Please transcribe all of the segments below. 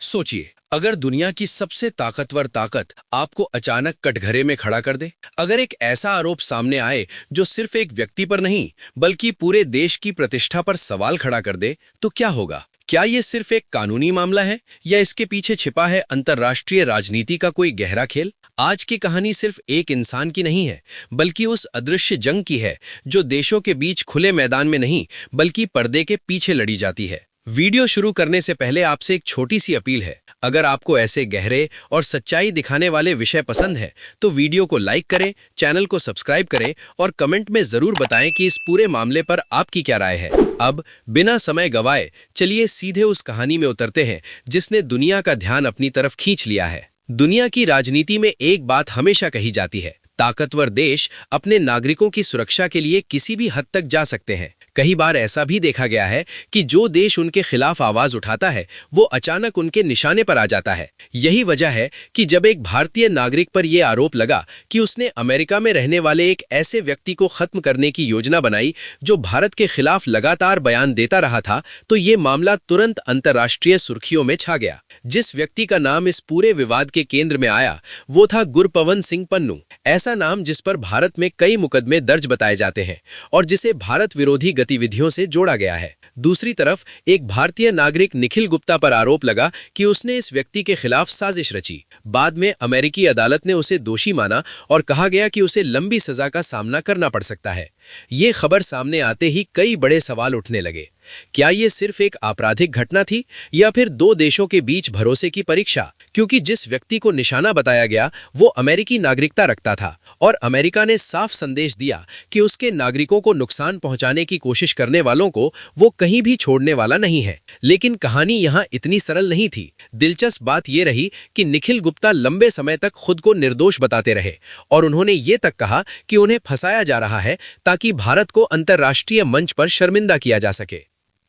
सोचिए, अगर दुनिया की सबसे ताकतवर ताकत आपको अचानक कटघरे में खड़ा कर दे, अगर एक ऐसा आरोप सामने आए जो सिर्फ एक व्यक्ति पर नहीं बल्कि पूरे देश की प्रतिष्ठा पर सवाल खड़ा कर दे, तो क्या होगा? क्या ये सिर्फ एक कानूनी मामला है या इसके पीछे छिपा है अंतर्राष्ट्रीय राजनीति का कोई गहरा खेल? आज की कहानी सिर्फ एक इंसान की नहीं है, बल्कि उस अदृश्य जंग की है जो देशों के बीच खुले मैदान में नहीं बल्कि पर्दे के पीछे लड़ी जाती है। वीडियो शुरू करने से पहले आपसे एक छोटी सी अपील है। अगर आपको ऐसे गहरे और सच्चाई दिखाने वाले विषय पसंद है तो वीडियो को लाइक करें, चैनल को सब्सक्राइब करें और कमेंट में जरूर बताएं कि इस पूरे मामले पर आपकी क्या राय है। अब बिना समय गवाए चलिए सीधे उस कहानी में उतरते हैं जिसने दुनिया का ध्यान अपनी तरफ खींच लिया है। दुनिया की राजनीति में एक बात हमेशा कही जाती है, ताकतवर देश अपने नागरिकों की सुरक्षा के लिए किसी भी हद तक जा सकते हैं। कई बार ऐसा भी देखा गया है कि जो देश उनके खिलाफ आवाज उठाता है वो अचानक उनके निशाने पर आ जाता है। यही वजह है कि जब एक भारतीय नागरिक पर यह आरोप लगा कि उसने अमेरिका में रहने वाले एक ऐसे व्यक्ति को खत्म करने की योजना बनाई जो भारत के खिलाफ लगातार बयान देता रहा था, तो ये मामला तुरंत अंतर्राष्ट्रीय सुर्खियों में छा गया। जिस व्यक्ति का नाम इस पूरे विवाद के केंद्र में आया वो था गुरपवन सिंह पन्नू। ऐसा नाम जिस पर भारत में कई मुकदमे दर्ज बताए जाते हैं और जिसे भारत विरोधी गतिविधियों से जोड़ा गया है। दूसरी तरफ एक भारतीय नागरिक निखिल गुप्ता पर आरोप लगा कि उसने इस व्यक्ति के खिलाफ साजिश रची। बाद में अमेरिकी अदालत ने उसे दोषी माना और कहा गया कि उसे लंबी सजा का सामना करना पड़ सकता है। ये खबर सामने आते ही कई बड़े सवाल उठने लगे। क्या ये सिर्फ एक आपराधिक घटना थी या फिर दो देशों के बीच भरोसे की परीक्षा? क्योंकि जिस व्यक्ति को निशाना बताया गया वो अमेरिकी नागरिकता रखता था और अमेरिका ने साफ संदेश दिया कि उसके नागरिकों को नुकसान पहुंचाने की कोशिश करने वालों को वो कहीं भी छोड़ने वाला नहीं है। लेकिन कहानी यहाँ इतनी सरल नहीं थी। दिलचस्प बात यह रही कि निखिल गुप्ता लंबे समय तक खुद को निर्दोष बताते रहे और उन्होंने ये तक कहा कि उन्हें फंसाया जा रहा है ताकि भारत को अंतर्राष्ट्रीय मंच पर शर्मिंदा किया जा सके।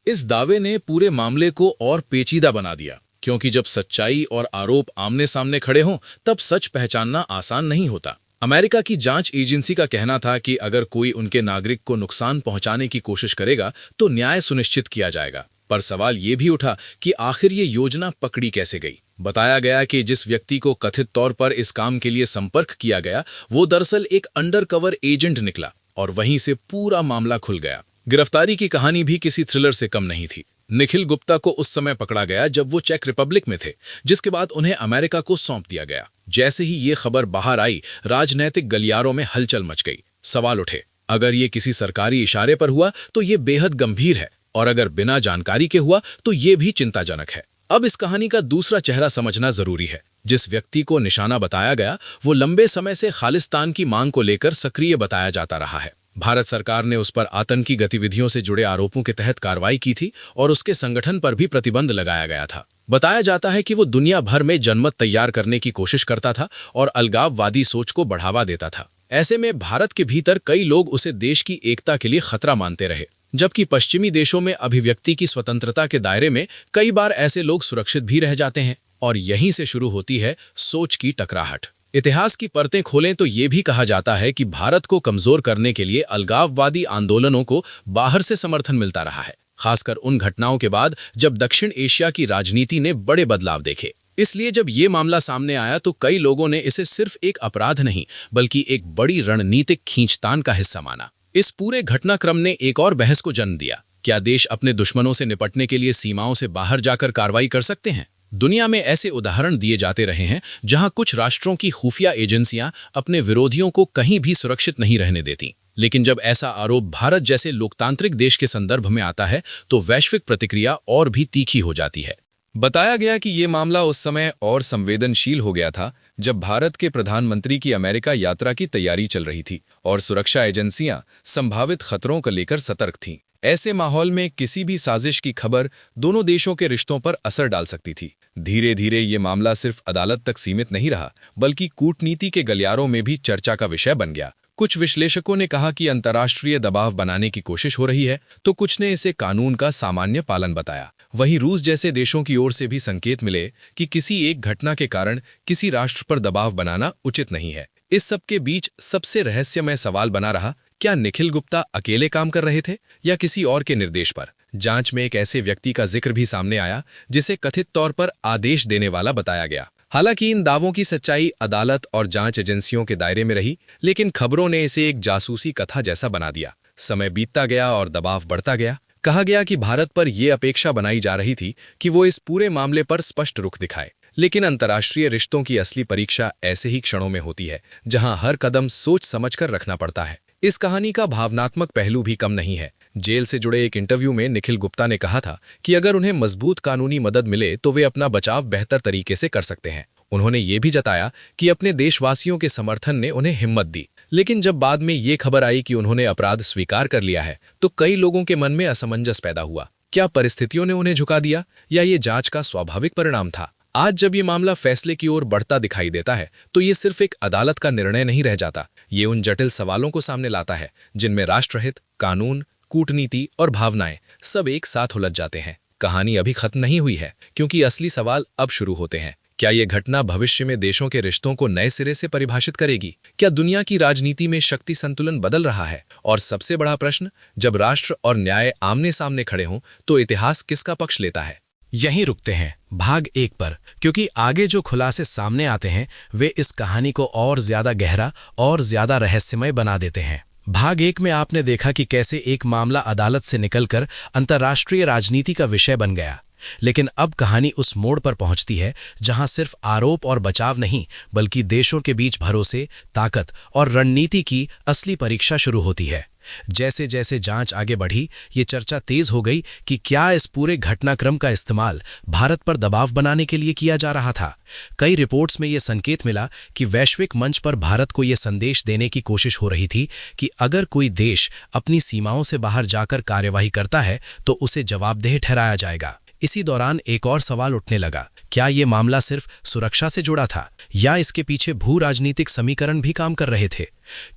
इस दावे ने पूरे मामले को और पेचीदा बना दिया, क्योंकि जब सच्चाई और आरोप आमने सामने खड़े हों तब सच पहचानना आसान नहीं होता। अमेरिका की जांच एजेंसी का कहना था कि अगर कोई उनके नागरिक को नुकसान पहुंचाने की कोशिश करेगा तो न्याय सुनिश्चित किया जाएगा। पर सवाल ये भी उठा कि आखिर ये योजना पकड़ी कैसे गई। बताया गया कि जिस व्यक्ति को कथित तौर पर इस काम के लिए संपर्क किया गया वो दरअसल एक अंडरकवर एजेंट निकला और वहीं से पूरा मामला खुल गया। गिरफ्तारी की कहानी भी किसी थ्रिलर से कम नहीं थी। निखिल गुप्ता को उस समय पकड़ा गया जब वो चेक रिपब्लिक में थे, जिसके बाद उन्हें अमेरिका को सौंप दिया गया। जैसे ही ये खबर बाहर आई, राजनैतिक गलियारों में हलचल मच गई। सवाल उठे, अगर ये किसी सरकारी इशारे पर हुआ तो ये बेहद गंभीर है और अगर बिना जानकारी के हुआ तो ये भी चिंताजनक है। अब इस कहानी का दूसरा चेहरा समझना जरूरी है। जिस व्यक्ति को निशाना बताया गया वो लंबे समय से खालिस्तान की मांग को लेकर सक्रिय बताया जाता रहा है। भारत सरकार ने उस पर आतंकी गतिविधियों से जुड़े आरोपों के तहत कार्रवाई की थी और उसके संगठन पर भी प्रतिबंध लगाया गया था। बताया जाता है कि वो दुनिया भर में जनमत तैयार करने की कोशिश करता था और अलगाववादी सोच को बढ़ावा देता था। ऐसे में भारत के भीतर कई लोग उसे देश की एकता के लिए खतरा मानते रहे, जबकि पश्चिमी देशों में अभिव्यक्ति की स्वतंत्रता के दायरे में कई बार ऐसे लोग सुरक्षित भी रह जाते हैं। और यहीं से शुरू होती है सोच की टकराहट। इतिहास की परतें खोलें तो ये भी कहा जाता है कि भारत को कमजोर करने के लिए अलगाववादी आंदोलनों को बाहर से समर्थन मिलता रहा है, खासकर उन घटनाओं के बाद जब दक्षिण एशिया की राजनीति ने बड़े बदलाव देखे। इसलिए जब ये मामला सामने आया तो कई लोगों ने इसे सिर्फ एक अपराध नहीं बल्कि एक बड़ी रणनीतिक खींचतान का हिस्सा माना। इस पूरे घटनाक्रम ने एक और बहस को जन्म दिया, क्या देश अपने दुश्मनों से निपटने के लिए सीमाओं से बाहर जाकर कार्रवाई कर सकते हैं? दुनिया में ऐसे उदाहरण दिए जाते रहे हैं जहां कुछ राष्ट्रों की खुफिया एजेंसियां अपने विरोधियों को कहीं भी सुरक्षित नहीं रहने देती। लेकिन जब ऐसा आरोप भारत जैसे लोकतांत्रिक देश के संदर्भ में आता है तो वैश्विक प्रतिक्रिया और भी तीखी हो जाती है। बताया गया कि ये मामला उस समय और संवेदनशील हो गया था जब भारत के प्रधानमंत्री की अमेरिका यात्रा की तैयारी चल रही थी और सुरक्षा एजेंसियां संभावित खतरों को लेकर सतर्क थीं। ऐसे माहौल में किसी भी साजिश की खबर दोनों देशों के रिश्तों पर असर डाल सकती थी। धीरे धीरे ये मामला सिर्फ अदालत तक सीमित नहीं रहा बल्कि कूटनीति के गलियारों में भी चर्चा का विषय बन गया। कुछ विश्लेषकों ने कहा कि अंतर्राष्ट्रीय दबाव बनाने की कोशिश हो रही है तो कुछ ने इसे कानून का सामान्य पालन बताया। वहीं रूस जैसे देशों की ओर से भी संकेत मिले कि किसी एक घटना के कारण किसी राष्ट्र पर दबाव बनाना उचित नहीं है। इस सब के बीच सबसे रहस्यमय सवाल बना रहा, क्या निखिल गुप्ता अकेले काम कर रहे थे या किसी और के निर्देश पर? जांच में एक ऐसे व्यक्ति का जिक्र भी सामने आया जिसे कथित तौर पर आदेश देने वाला बताया गया। हालांकि इन दावों की सच्चाई अदालत और जांच एजेंसियों के दायरे में रही, लेकिन खबरों ने इसे एक जासूसी कथा जैसा बना दिया। समय बीतता गया और दबाव बढ़ता गया। कहा गया कि भारत पर यह अपेक्षा बनाई जा रही थी कि वो इस पूरे मामले पर स्पष्ट रुख दिखाए, लेकिन अंतर्राष्ट्रीय रिश्तों की असली परीक्षा ऐसे ही क्षणों में होती है जहां हर कदम सोच समझकर रखना पड़ता है। इस कहानी का भावनात्मक पहलू भी कम नहीं है। जेल से जुड़े एक इंटरव्यू में निखिल गुप्ता ने कहा था कि अगर उन्हें मजबूत कानूनी मदद मिले तो वे अपना बचाव बेहतर तरीके से कर सकते हैं। उन्होंने ये भी जताया कि अपने देशवासियों के समर्थन ने उन्हें हिम्मत दी, लेकिन जब बाद में ये खबर आई कि उन्होंने अपराध स्वीकार कर लिया है तो कई लोगों के मन में असमंजस पैदा हुआ। क्या परिस्थितियों ने उन्हें झुका दिया या ये जांच का स्वाभाविक परिणाम था? आज जब ये मामला फैसले की ओर बढ़ता दिखाई देता है तो ये सिर्फ एक अदालत का निर्णय नहीं रह जाता। ये उन जटिल सवालों को सामने लाता है जिनमें राष्ट्रहित, कानून, कूटनीति और भावनाएं सब एक साथ उलझ जाते हैं। कहानी अभी खत्म नहीं हुई है, क्योंकि असली सवाल अब शुरू होते हैं। क्या ये घटना भविष्य में देशों के रिश्तों को नए सिरे से परिभाषित करेगी? क्या दुनिया की राजनीति में शक्ति संतुलन बदल रहा है? और सबसे बड़ा प्रश्न, जब राष्ट्र और न्याय आमने सामने खड़े हों तो इतिहास किसका पक्ष लेता है? यहीं रुकते हैं भाग 1 पर, क्योंकि आगे जो खुलासे सामने आते हैं वे इस कहानी को और ज्यादा गहरा और ज्यादा रहस्यमय बना देते हैं। भाग 1 में आपने देखा कि कैसे एक मामला अदालत से निकलकर अंतर्राष्ट्रीय राजनीति का विषय बन गया, लेकिन अब कहानी उस मोड़ पर पहुंचती है जहां सिर्फ आरोप और बचाव नहीं, बल्कि देशों के बीच भरोसे, ताकत और रणनीति की असली परीक्षा शुरू होती है। जैसे जैसे जांच आगे बढ़ी, ये चर्चा तेज हो गई कि क्या इस पूरे घटनाक्रम का इस्तेमाल भारत पर दबाव बनाने के लिए किया जा रहा था। कई रिपोर्ट्स में ये संकेत मिला कि वैश्विक मंच पर भारत को ये संदेश देने की कोशिश हो रही थी कि अगर कोई देश अपनी सीमाओं से बाहर जाकर कार्यवाही करता है तो उसे जवाबदेह ठहराया जाएगा। इसी दौरान एक और सवाल उठने लगा, क्या ये मामला सिर्फ सुरक्षा से जुड़ा था या इसके पीछे भू राजनीतिक समीकरण भी काम कर रहे थे?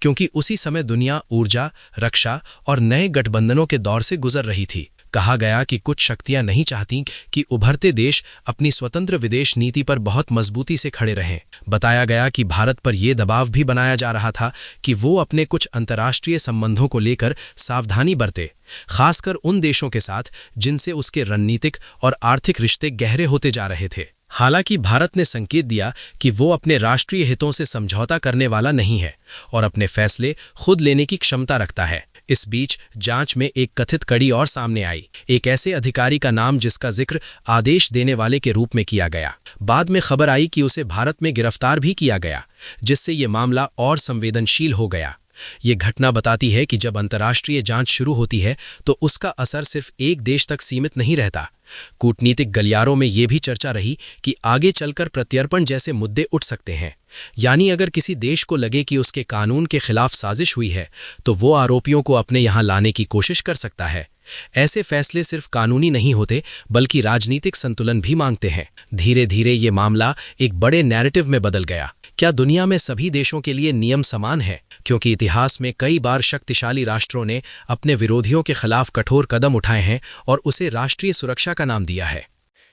क्योंकि उसी समय दुनिया ऊर्जा, रक्षा और नए गठबंधनों के दौर से गुजर रही थी। कहा गया कि कुछ शक्तियां नहीं चाहती कि उभरते देश अपनी स्वतंत्र विदेश नीति पर बहुत मजबूती से खड़े रहें। बताया गया कि भारत पर यह दबाव भी बनाया जा रहा था कि वो अपने कुछ अंतर्राष्ट्रीय संबंधों को लेकर सावधानी बरते, खासकर उन देशों के साथ जिनसे उसके रणनीतिक और आर्थिक रिश्ते गहरे होते जा रहे थे। हालांकि भारत ने संकेत दिया कि वो अपने राष्ट्रीय हितों से समझौता करने वाला नहीं है और अपने फैसले खुद लेने की क्षमता रखता है। इस बीच जांच में एक कथित कड़ी और सामने आई, एक ऐसे अधिकारी का नाम जिसका जिक्र आदेश देने वाले के रूप में किया गया। बाद में खबर आई कि उसे भारत में गिरफ्तार भी किया गया, जिससे ये मामला और संवेदनशील हो गया। ये घटना बताती है कि जब अंतर्राष्ट्रीय जांच शुरू होती है तो उसका असर सिर्फ एक देश तक सीमित नहीं रहता। कूटनीतिक गलियारों में ये भी चर्चा रही कि आगे चलकर प्रत्यर्पण जैसे मुद्दे उठ सकते हैं, यानी अगर किसी देश को लगे कि उसके कानून के खिलाफ साजिश हुई है तो वो आरोपियों को अपने यहाँ लाने की कोशिश कर सकता है। ऐसे फैसले सिर्फ कानूनी नहीं होते बल्कि राजनीतिक संतुलन भी मांगते हैं। धीरे धीरे ये मामला एक बड़े नैरेटिव में बदल गया। क्या दुनिया में सभी देशों के लिए नियम समान है? क्योंकि इतिहास में कई बार शक्तिशाली राष्ट्रों ने अपने विरोधियों के खिलाफ कठोर कदम उठाए हैं और उसे राष्ट्रीय सुरक्षा का नाम दिया है।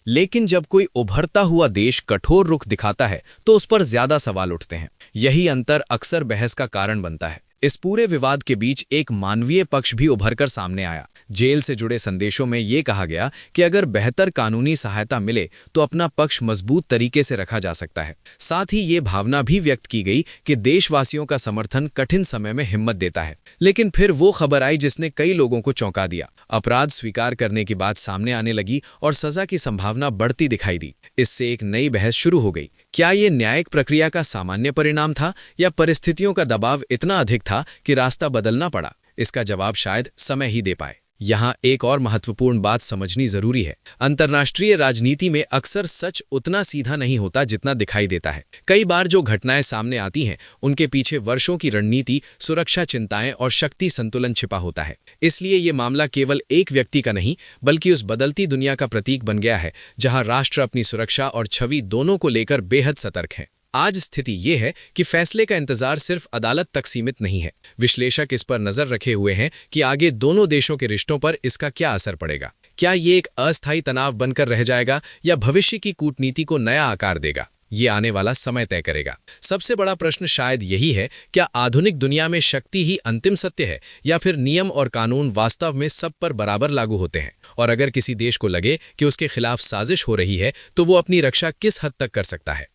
लेकिन जब कोई उभरता हुआ देश कठोर रुख दिखाता है तो उस पर ज्यादा सवाल उठते हैं। यही अंतर अक्सर बहस का कारण बनता है। इस पूरे विवाद के बीच एक मानवीय पक्ष भी उभरकर सामने आया। जेल से जुड़े संदेशों में ये कहा गया कि अगर बेहतर कानूनी सहायता मिले तो अपना पक्ष मजबूत तरीके से रखा जा सकता है। साथ ही ये भावना भी व्यक्त की गई कि देशवासियों का समर्थन कठिन समय में हिम्मत देता है। लेकिन फिर वो खबर आई जिसने कई लोगों को चौंका दिया। अपराध स्वीकार करने की बात सामने आने लगी और सजा की संभावना बढ़ती दिखाई दी। इससे एक नई बहस शुरू हो गई। क्या ये न्यायिक प्रक्रिया का सामान्य परिणाम था या परिस्थितियों का दबाव इतना अधिक था कि रास्ता बदलना पड़ा? इसका जवाब शायद समय ही दे पाए। यहाँ एक और महत्वपूर्ण बात समझनी जरूरी है। अंतर्राष्ट्रीय राजनीति में अक्सर सच उतना सीधा नहीं होता जितना दिखाई देता है। कई बार जो घटनाएं सामने आती हैं उनके पीछे वर्षों की रणनीति, सुरक्षा चिंताएं और शक्ति संतुलन छिपा होता है। इसलिए ये मामला केवल एक व्यक्ति का नहीं बल्कि उस बदलती दुनिया का प्रतीक बन गया है जहां राष्ट्र अपनी सुरक्षा और छवि दोनों को लेकर बेहद सतर्क है। आज स्थिति ये है कि फैसले का इंतजार सिर्फ अदालत तक सीमित नहीं है। विश्लेषक इस पर नजर रखे हुए हैं कि आगे दोनों देशों के रिश्तों पर इसका क्या असर पड़ेगा। क्या ये एक अस्थायी तनाव बनकर रह जाएगा या भविष्य की कूटनीति को नया आकार देगा? ये आने वाला समय तय करेगा। सबसे बड़ा प्रश्न शायद यही है, क्या आधुनिक दुनिया में शक्ति ही अंतिम सत्य है या फिर नियम और कानून वास्तव में सब पर बराबर लागू होते हैं? और अगर किसी देश को लगे कि उसके खिलाफ साजिश हो रही है तो वो अपनी रक्षा किस हद तक कर सकता है?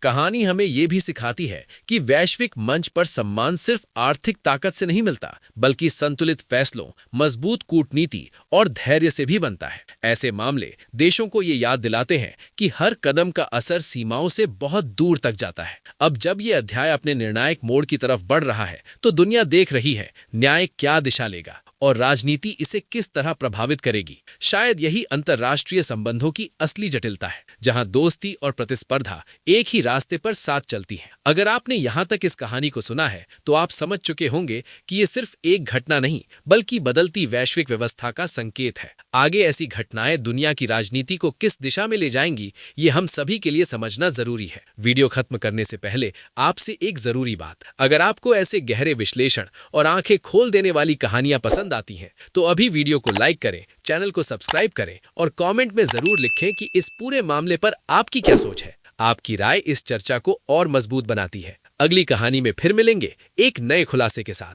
कहानी हमें ये भी सिखाती है कि वैश्विक मंच पर सम्मान सिर्फ आर्थिक ताकत से नहीं मिलता, बल्कि संतुलित फैसलों, मजबूत कूटनीति और धैर्य से भी बनता है। ऐसे मामले देशों को ये याद दिलाते हैं कि हर कदम का असर सीमाओं से बहुत दूर तक जाता है। अब जब ये अध्याय अपने निर्णायक मोड़ की तरफ बढ़ रहा है तो दुनिया देख रही है न्याय क्या दिशा लेगा और राजनीति इसे किस तरह प्रभावित करेगी। शायद यही अंतर्राष्ट्रीय संबंधों की असली जटिलता है, जहां दोस्ती और प्रतिस्पर्धा एक ही रास्ते पर साथ चलती हैं। अगर आपने यहां तक इस कहानी को सुना है तो आप समझ चुके होंगे कि ये सिर्फ एक घटना नहीं बल्कि बदलती वैश्विक व्यवस्था का संकेत है। आगे ऐसी घटनाएं दुनिया की राजनीति को किस दिशा में ले जाएंगी, ये हम सभी के लिए समझना जरूरी है। वीडियो खत्म करने से पहले आपसे एक जरूरी बात, अगर आपको ऐसे गहरे विश्लेषण और आंखें खोल देने वाली कहानियां पसंद आती हैं तो अभी वीडियो को लाइक करें, चैनल को सब्सक्राइब करें और कमेंट में जरूर लिखें कि इस पूरे मामले पर आपकी क्या सोच है। आपकी राय इस चर्चा को और मजबूत बनाती है। अगली कहानी में फिर मिलेंगे एक नए खुलासे के साथ।